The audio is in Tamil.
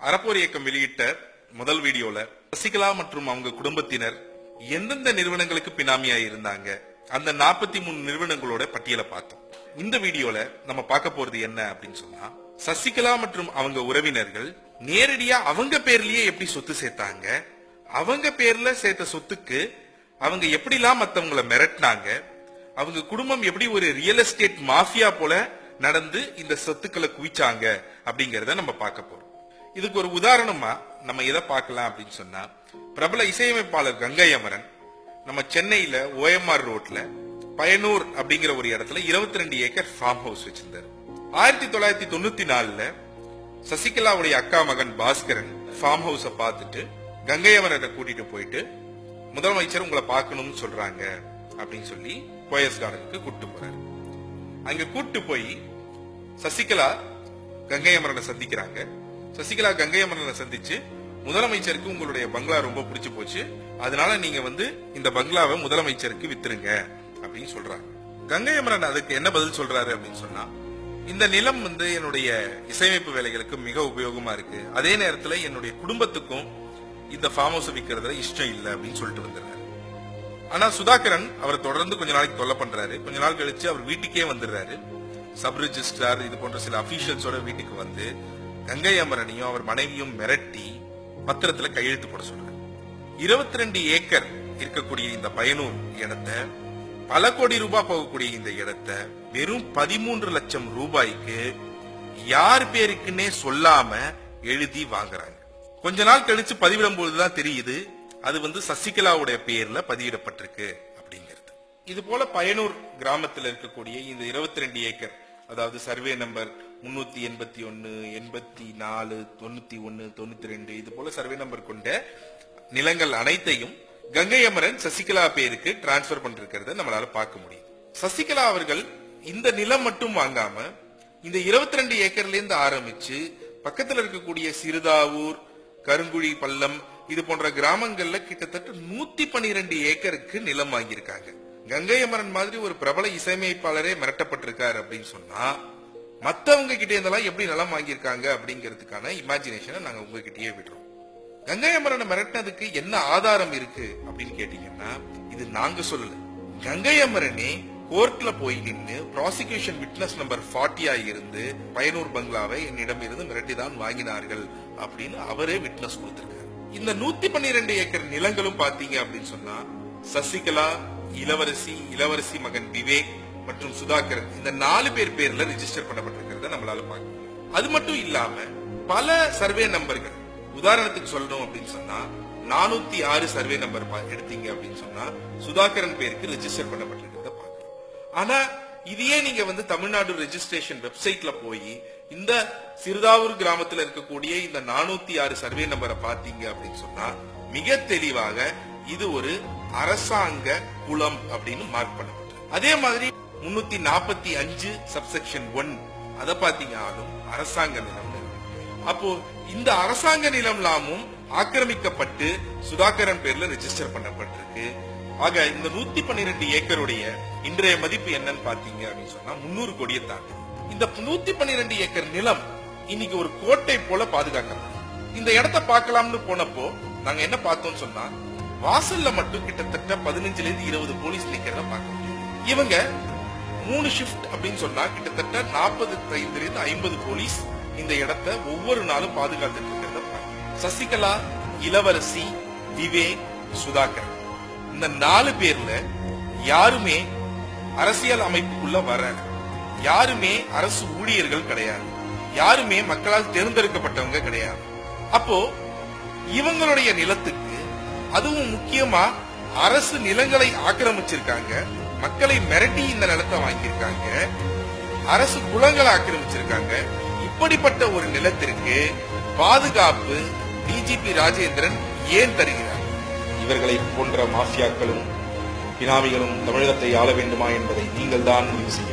அறப்போர் இயக்கம் வெளியிட்ட முதல் வீடியோல சசிகலா மற்றும் அவங்க குடும்பத்தினர் எந்தெந்த நிறுவனங்களுக்கு பினாமியா இருந்தாங்க அந்த 43 நிறுவனங்களோட பட்டியலை பார்த்தோம். இந்த வீடியோல நம்ம பார்க்க போறது என்ன அப்படின்னு சொன்னா, சசிகலா மற்றும் அவங்க உறவினர்கள் நேரடியா அவங்க பேர்லயே எப்படி சொத்து சேர்த்தாங்க, அவங்க பேர்ல சேர்த்த சொத்துக்கு அவங்க எப்படிலாம் மத்தவங்களை மிரட்டினாங்க, அவங்க குடும்பம் எப்படி ஒரு ரியல் எஸ்டேட் மாஃபியா போல நடந்து இந்த சொத்துக்களை குவிச்சாங்க அப்படிங்கறத நம்ம பார்க்க போறோம். இதுக்கு ஒரு உதாரணமா நம்ம எதை பார்க்கலாம் அப்படின்னு சொன்னா, பிரபல இசையமைப்பாளர் கங்கை அமரன் நம்ம சென்னையில OMR ரோட்ல பயனூர் அப்படிங்கிற ஒரு இடத்துல 22 ஏக்கர் ஃபார்ம் ஹவுஸ் வச்சிருந்தாரு. 1994ல சசிகலாவுடைய அக்கா மகன் பாஸ்கரன் ஃபார்ம் ஹவுஸ பார்த்துட்டு கங்கை அமரனை கூட்டிட்டு போயிட்டு முதலமைச்சர் உங்களை பார்க்கணும்னு சொல்றாங்க அப்படின்னு சொல்லி போயஸ் கார்டனுக்கு கூட்டு போறாரு. அங்க கூட்டு போய் சசிகலா கங்கை அமரனை சந்திக்கிறாங்க. சசிகலா கங்கை அமரனை சந்திச்சு, முதலமைச்சருக்கு உங்களுடைய பங்களா ரொம்ப பிடிச்சு போச்சு, அதனால நீங்க இந்த பங்களாவை முதலமைச்சருக்கு வித்துருங்க அப்படின்னு சொல்றாங்க. கங்கை அமரன் அதுக்கு என்ன பதில் சொல்றாரு அப்படின்னு சொன்னா, இந்த நிலம் என்னுடைய இசையமைப்பு வேலைகளுக்கு மிக உபயோகமா இருக்கு, அதே நேரத்துல என்னுடைய குடும்பத்துக்கும் இந்த ஃபார்ம் ஹவுஸ் விற்கிறதுல இஷ்டம் இல்லை அப்படின்னு சொல்லிட்டு வந்துடுறாரு. ஆனா சுதாகரன் அவர் தொடர்ந்து கொஞ்ச நாளைக்கு தொல்லை பண்றாரு. கொஞ்ச நாள் கழிச்சு அவர் வீட்டுக்கே வந்துடுறாரு. சப் ரிஜிஸ்ட்ரார் இது போன்ற சில அபிஷியல்ஸோட வீட்டுக்கு வந்து கங்கை அமரனையும் அவர் மனைவியும் மிரட்டி பத்திரத்துல கையெழுத்து போட சொல்றாரு. 22 ஏக்கர் இருக்கக்கூடிய இந்த பயனூர் இடத்தை, பல கோடி ரூபாய் போகக்கூடிய இந்த இடத்தை வெறும் 13 லட்சம் ரூபாய்க்கு யார் பேருக்குன்னே சொல்லாம எழுதி வாங்குறாங்க. கொஞ்ச நாள் கழிச்சு பதிவிடும் போதுதான் தெரியுது அது சசிகலாவுடைய பேர்ல பதிவிடப்பட்டிருக்கு அப்படிங்கிறது. இது போல பயனூர் கிராமத்தில் இருக்கக்கூடிய இந்த 22 ஏக்கர், அதாவது சர்வே நம்பர் 381, 84, 91, 92 இது போல சர்வே நம்பர் கொண்ட நிலங்கள் அனைத்தையும் கங்கை அமரன் சசிகலா பேருக்கு டிரான்ஸ்பர் பண்ணிருக்கிறத நம்மளால பார்க்க முடியும். சசிகலா அவர்கள் இந்த நிலம் மட்டும் வாங்காம இந்த 22 ஏக்கர்ல இருந்து ஆரம்பிச்சு பக்கத்துல இருக்கக்கூடிய சிறுதாவூர், கருங்குழி பள்ளம் இது போன்ற கிராமங்கள்ல கிட்டத்தட்ட 112 ஏக்கருக்கு நிலம் வாங்கியிருக்காங்க. கங்கை அமரன் மாதிரி ஒரு பிரபல இசையமைப்பாளரே மிரட்டப்பட்டிருக்காரு அப்படின்னு சொன்னா, மத்தவங்க கிட்டே இருந்தெல்லாம் எப்படி நிலம் வாங்கியிருக்காங்க அப்படிங்கிறதுக்கான இமேஜினேஷனை நாங்க உங்ககிட்டயே விடுறோம். கங்கை அமரனை மிரட்டினதுக்கு என்ன ஆதாரம் இருக்கு அப்படின்னு கேட்டீங்கன்னா, இது நாங்க சொல்லல. கங்கை அமரனே கோர்ட்ல போய் நின்று ப்ராசிக்யூஷன் விட்னஸ் நம்பர் 40 இருந்து பயனூர் பங்களாவை என்னிடம் இருந்து மிரட்டிதான் வாங்கினார்கள் அப்படின்னு அவரே விட்னஸ் கொடுத்திருக்காரு. இந்த 112 ஏக்கர் நிலங்களும் பாத்தீங்க அப்படின்னு சொன்னா, சசிகலா, இளவரசி மகன் விவேக் மற்றும் சுதாகரன் இந்த 4 பேர் பேர்ல ரிஜிஸ்டர் பண்ணப்பட்டிருக்கிறத நம்மளால பார்க்க. அது மட்டும் இல்லாம பல சர்வே நம்பர்கள், உதாரணத்துக்கு சொல்லணும் அப்படின்னு சொன்னா 406 சர்வே நம்பர் எடுத்தீங்க அப்படின்னு சொன்னா சுதாகரன் பேருக்கு ரிஜிஸ்டர் பண்ணப்பட்டிருக்கிறத பார்க்கலாம். ஆனா இதையே நீங்க தமிழ்நாடு ரெஜிஸ்ட்ரேஷன் வெப்சைட்ல போய் இந்த சிறுதாவூர் கிராமத்துல இருக்கக்கூடிய இந்த 406 சர்வே நம்பரை பார்த்தீங்க அப்படின்னு சொன்னா மிக தெளிவாக இது ஒரு அரசாங்க குளம் அப்படின்னு மார்க் பண்ணப்பட்டிருக்கு. அதே மாதிரி 345 சப்செக்ஷன் 1 அதை பாத்தீங்கன்னாலும் அரசாங்க நிலம். அப்போ இந்த அரசாங்க நிலம்லாமும் ஆக்கிரமிக்கப்பட்டு சுதாகரன் பேர்ல ரெஜிஸ்டர் பண்ணப்பட்டிருக்கு. ஆக இந்த 112 ஏக்கருடைய இன்றைய மதிப்பு என்னன்னு பாத்தீங்க அப்படின்னு சொன்னா 300 கோடியை தாண்டி. இந்த 112 ஏக்கர் நிலம் இன்னைக்கு ஒரு கோட்டை போல பாதுகாக்கப்படும். இந்த இடத்தை பார்க்கலாம்னு போனப்போ நாங்க என்ன பார்த்தோம்னு சொன்னா, வாசல்ல மட்டும் கிட்டத்தட்ட 15 இருந்து 20 போலீஸ் நிக்கிறத பார்க்க முடியும். இவங்க 3 ஷிஃப்ட் அப்படின்னு சொன்னா கிட்டத்தட்ட 45 இருந்து 50 போலீஸ் இந்த இடத்தை ஒவ்வொரு நாளும் பாதுகாத்துட்டு இருக்கிறத பார்க்க. சசிகலா, இளவரசி, விவேக், சுதாகர் இந்த 4 பேர்ல யாருமே அரசியல் அமைப்புக்குள்ள வர, யாருமே அரசு ஊழியர்கள் கிடையாது, யாருமே மக்களால் தேர்ந்தெடுக்கப்பட்டவங்க கிடையாது. அப்போ இவங்களுடைய நிலத்துக்கு, அதுவும் முக்கியமா அரசு நிலங்களை ஆக்கிரமிச்சிருக்காங்க, மக்களை மிரட்டி இந்த நிலத்தை வாங்கியிருக்காங்க, அரசு குளங்களை ஆக்கிரமிச்சிருக்காங்க. இப்படிப்பட்ட ஒரு நிலத்திற்கு பாதுகாப்பு டிஜிபி ராஜேந்திரன் ஏன் தருகிறார்? இவர்களை போன்ற மாஃபியாக்களும் பினாமிகளும் தமிழகத்தை ஆள வேண்டுமா என்பதை நீங்கள் தான் முடிவு செய்ய.